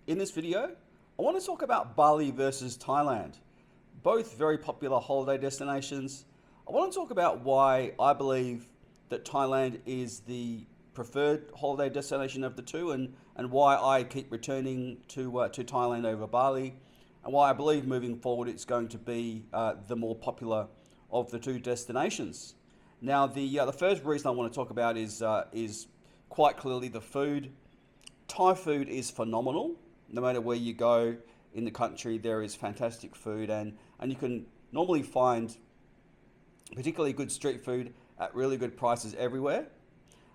In this video, I want to talk about Bali versus Thailand. Both very popular holiday destinations. I want to talk about why I believe that Thailand is the preferred holiday destination of the two, and why I keep returning to Thailand over Bali, and why I believe moving forward it's going to be the more popular of the two destinations. Now, the first reason I want to talk about is quite clearly the food. Thai food is phenomenal. No matter where you go in the country, there is fantastic food, and you can normally find particularly good street food at really good prices everywhere.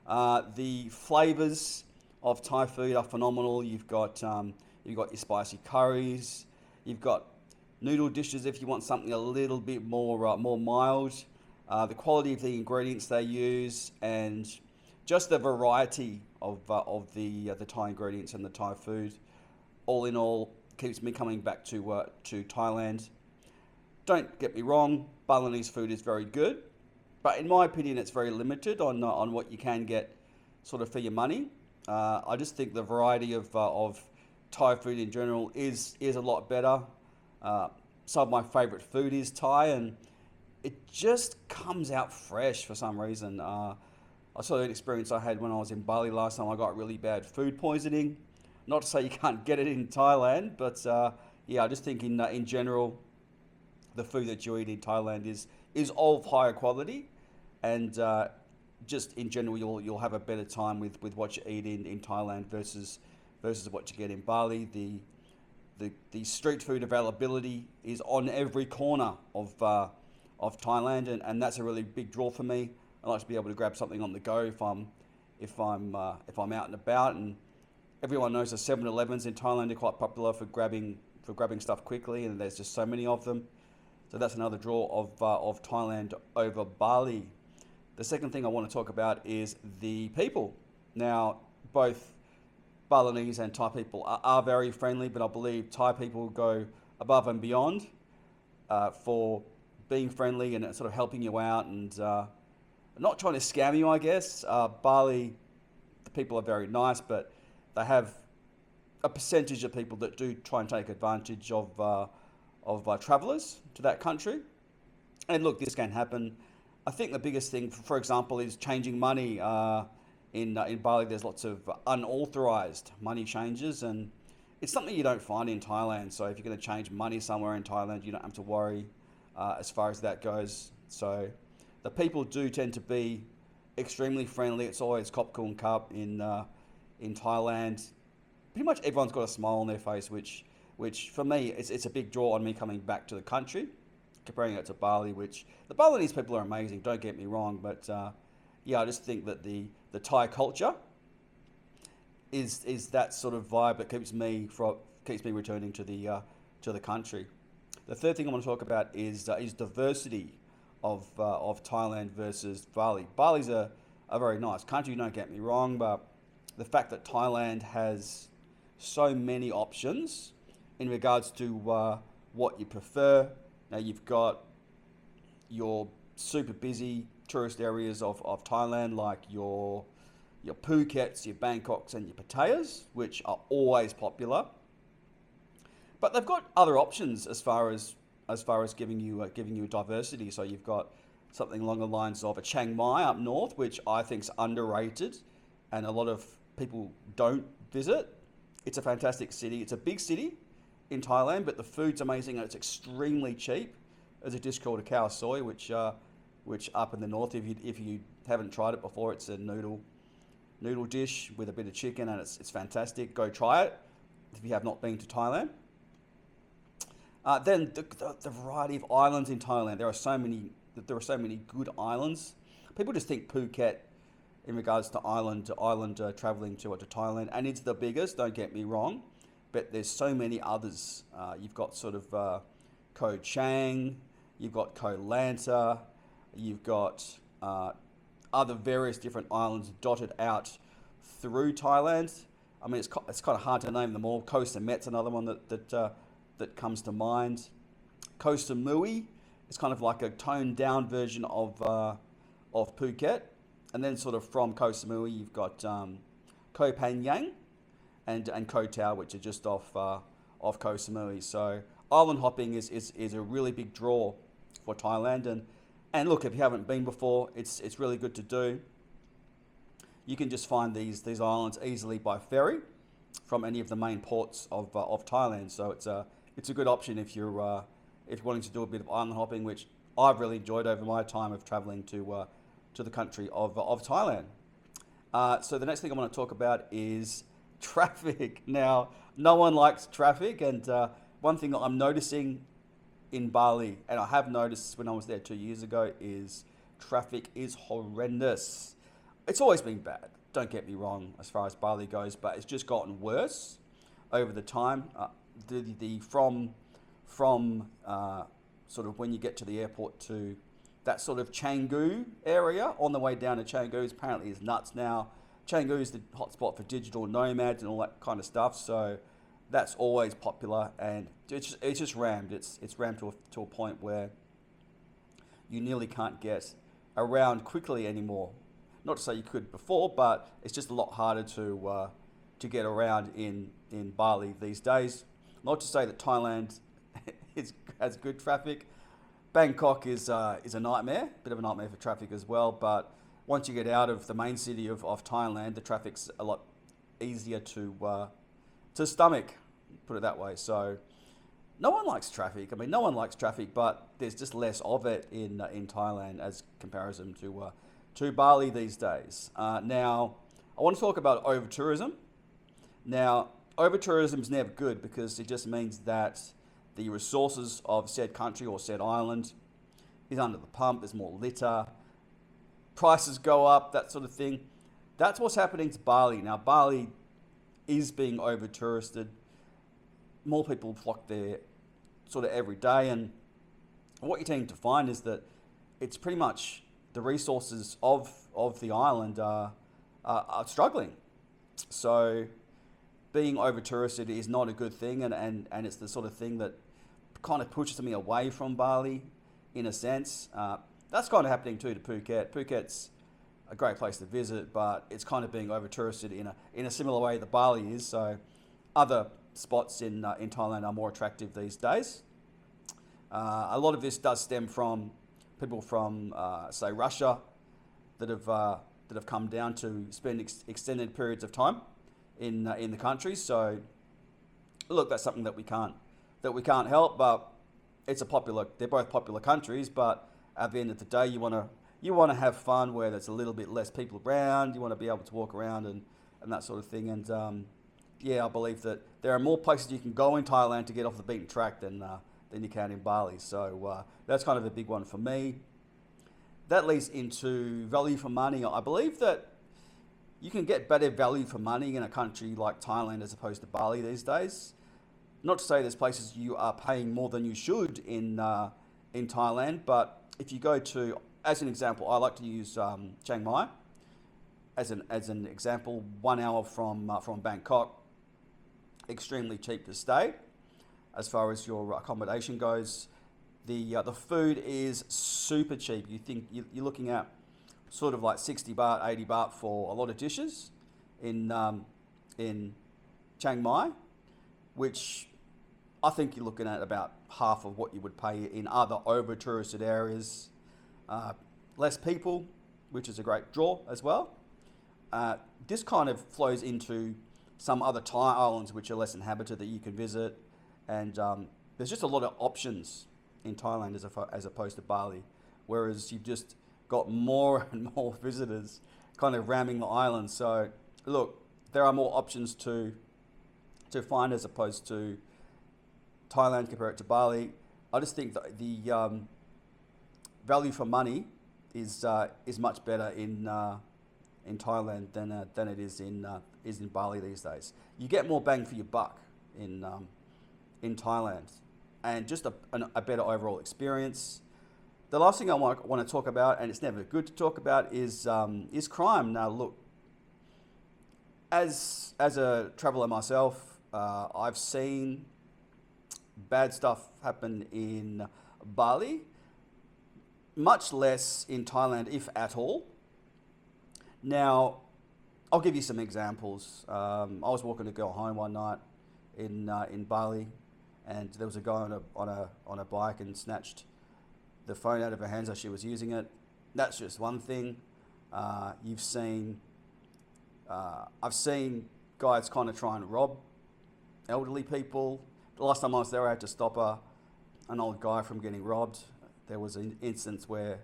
The flavors of Thai food are phenomenal. You've got your spicy curries. You've got noodle dishes if you want something a little bit more mild. The quality of the ingredients they use, and just the variety of the Thai ingredients and the Thai food, all in all, keeps me coming back to Thailand. Don't get me wrong, Balinese food is very good, but in my opinion, it's very limited on what you can get sort of for your money. I just think the variety of Thai food in general is a lot better. Some of my favourite food is Thai, and it just comes out fresh for some reason. I saw an experience I had when I was in Bali last time. I got really bad food poisoning. Not to say you can't get it in Thailand, but yeah, I just think in general, the food that you eat in Thailand is of higher quality, and just in general, you'll have a better time with what you eat in Thailand versus what you get in Bali. The street food availability is on every corner of Thailand, and that's a really big draw for me. I like to be able to grab something on the go if I'm out and about. And everyone knows the 7-Elevens in Thailand are quite popular for grabbing stuff quickly, and there's just so many of them. So that's another draw of Thailand over Bali. The second thing I want to talk about is the people. Now, both Balinese and Thai people are very friendly, but I believe Thai people go above and beyond for being friendly and sort of helping you out, and not trying to scam you, I guess. Bali, the people are very nice, but they have a percentage of people that do try and take advantage of travellers to that country. And look, this can happen. I think the biggest thing, for example, is changing money. In Bali, there's lots of unauthorized money changes, and it's something you don't find in Thailand. So if you're going to change money somewhere in Thailand, you don't have to worry as far as that goes. So the people do tend to be extremely friendly. It's always kop kun kap in Thailand. Pretty much everyone's got a smile on their face, which for me, it's a big draw on me coming back to the country, comparing it to Bali, which the Balinese people are amazing, don't get me wrong, but yeah, I just think that the Thai culture is that sort of vibe that keeps me returning to the country. The third thing I want to talk about is diversity of Thailand versus Bali. Bali's a very nice country, don't get me wrong, but the fact that Thailand has so many options in regards to what you prefer. Now, you've got your super busy tourist areas of Thailand, like your Phukets, your Bangkoks, and your Pattayas, which are always popular. But they've got other options as far as giving you diversity. So you've got something along the lines of a Chiang Mai up north, which I think is underrated, and a lot of people don't visit. It's a fantastic city. It's a big city in Thailand, but the food's amazing and it's extremely cheap. There's a dish called a khao soi, which up in the north, if you haven't tried it before, it's a noodle dish with a bit of chicken, and it's fantastic. Go try it if you have not been to Thailand. Then the variety of islands in Thailand. There are so many good islands. People just think Phuket in regards to island traveling to Thailand, and it's the biggest, don't get me wrong, but there's so many others. You've got sort of Koh Chang, you've got Koh Lanta, you've got other various different islands dotted out through Thailand. I mean, it's kind of hard to name them all. Koh Samet's another one that comes to mind. Koh Samui is kind of like a toned down version of Phuket. And then sort of from Koh Samui, you've got Koh Phangan, and Koh Tao, which are just off Koh Samui. So island hopping is a really big draw for Thailand. And look, if you haven't been before, it's really good to do. You can just find these islands easily by ferry from any of the main ports of Thailand. So it's a good option if you're wanting to do a bit of island hopping, which I've really enjoyed over my time of traveling to the country of Thailand. So the next thing I want to talk about is traffic. Now, no one likes traffic, and one thing that I'm noticing in Bali, and I have noticed when I was there 2 years ago, is traffic is horrendous. It's always been bad, don't get me wrong, as far as Bali goes, but it's just gotten worse over the time. From sort of when you get to the airport to that sort of Canggu area on the way down to Canggu apparently is nuts now. Canggu is the hotspot for digital nomads and all that kind of stuff, so that's always popular, and it's just rammed. It's rammed to a point where you nearly can't get around quickly anymore. Not to say you could before, but it's just a lot harder to get around in Bali these days. Not to say that Thailand has good traffic. Bangkok is a nightmare, bit of a nightmare for traffic as well. But once you get out of the main city of Thailand, the traffic's a lot easier to stomach, put it that way. So no one likes traffic. I mean, no one likes traffic, but there's just less of it in Thailand as comparison to Bali these days. Now, I want to talk about overtourism. Now, overtourism is never good because it just means that the resources of said country or said island is under the pump. There's more litter, prices go up, that sort of thing. That's what's happening to Bali. Now, Bali is being over-touristed. More people flock there sort of every day, and what you tend to find is that it's pretty much the resources of the island are struggling. So being over-touristed is not a good thing, and it's the sort of thing that kind of pushes me away from Bali in a sense. That's kind of happening too to Phuket. Phuket's a great place to visit, but it's kind of being over-touristed in a similar way that Bali is. So other spots in Thailand are more attractive these days. A lot of this does stem from people from, say, Russia that have come down to spend extended periods of time in the country. So look, that's something that we can't help, but they're both popular countries, but at the end of the day, you want to have fun where there's a little bit less people around. You want to be able to walk around and that sort of thing. And I believe that there are more places you can go in Thailand to get off the beaten track than you can in Bali. So that's kind of a big one for me. That leads into value for money. I believe that you can get better value for money in a country like Thailand as opposed to Bali these days. Not to say there's places you are paying more than you should in Thailand, but if you go to, as an example, I like to use Chiang Mai as an example. 1 hour from Bangkok, extremely cheap to stay. As far as your accommodation goes, the food is super cheap. You're looking at sort of like 60 baht, 80 baht for a lot of dishes in Chiang Mai, which I think you're looking at about half of what you would pay in other over-touristed areas. Less people, which is a great draw as well. This kind of flows into some other Thai islands which are less inhabited that you can visit, and there's just a lot of options in Thailand as opposed to Bali, whereas you've just got more and more visitors kind of ramming the island. So look, there are more options to find as opposed to Thailand compared to Bali. I just think that the value for money is much better in Thailand than it is in Bali these days. You get more bang for your buck in Thailand, and just a better overall experience. The last thing I want to talk about, and it's never good to talk about, is crime. Now, look, as a traveller myself, I've seen bad stuff happen in Bali, much less in Thailand, if at all. Now, I'll give you some examples. I was walking a girl home one night in Bali, and there was a guy on a bike and snatched the phone out of her hands as she was using it. That's just one thing. You've seen, I've seen guys kind of try and rob elderly people. The last time I was there, I had to stop an old guy from getting robbed. There was an instance where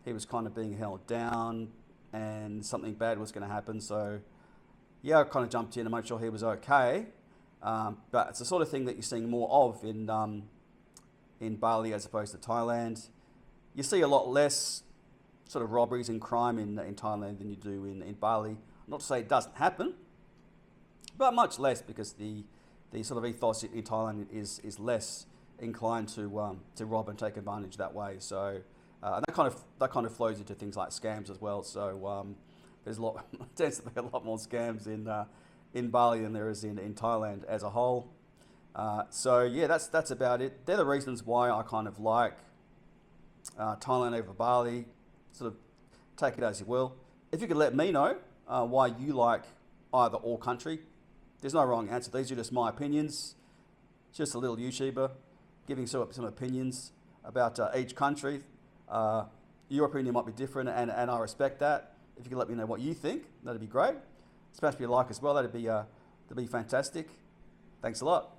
he was kind of being held down and something bad was going to happen. So yeah, I kind of jumped in to make sure he was okay. But it's the sort of thing that you're seeing more of in Bali as opposed to Thailand. You see a lot less sort of robberies and crime in Thailand than you do in Bali. Not to say it doesn't happen, but much less, because the sort of ethos in Thailand is less inclined to rob and take advantage that way. So and that kind of flows into things like scams as well. So there's tends to be a lot more scams in Bali than there is in Thailand as a whole. So yeah, that's about it. They're the reasons why I kind of like Thailand over Bali. Sort of take it as you will. If you could let me know why you like either or country, there's no wrong answer. These are just my opinions. Just a little YouTuber giving some opinions about each country. Your opinion might be different, and I respect that. If you could let me know what you think, that'd be great. Smash me a like as well. That'd be fantastic. Thanks a lot.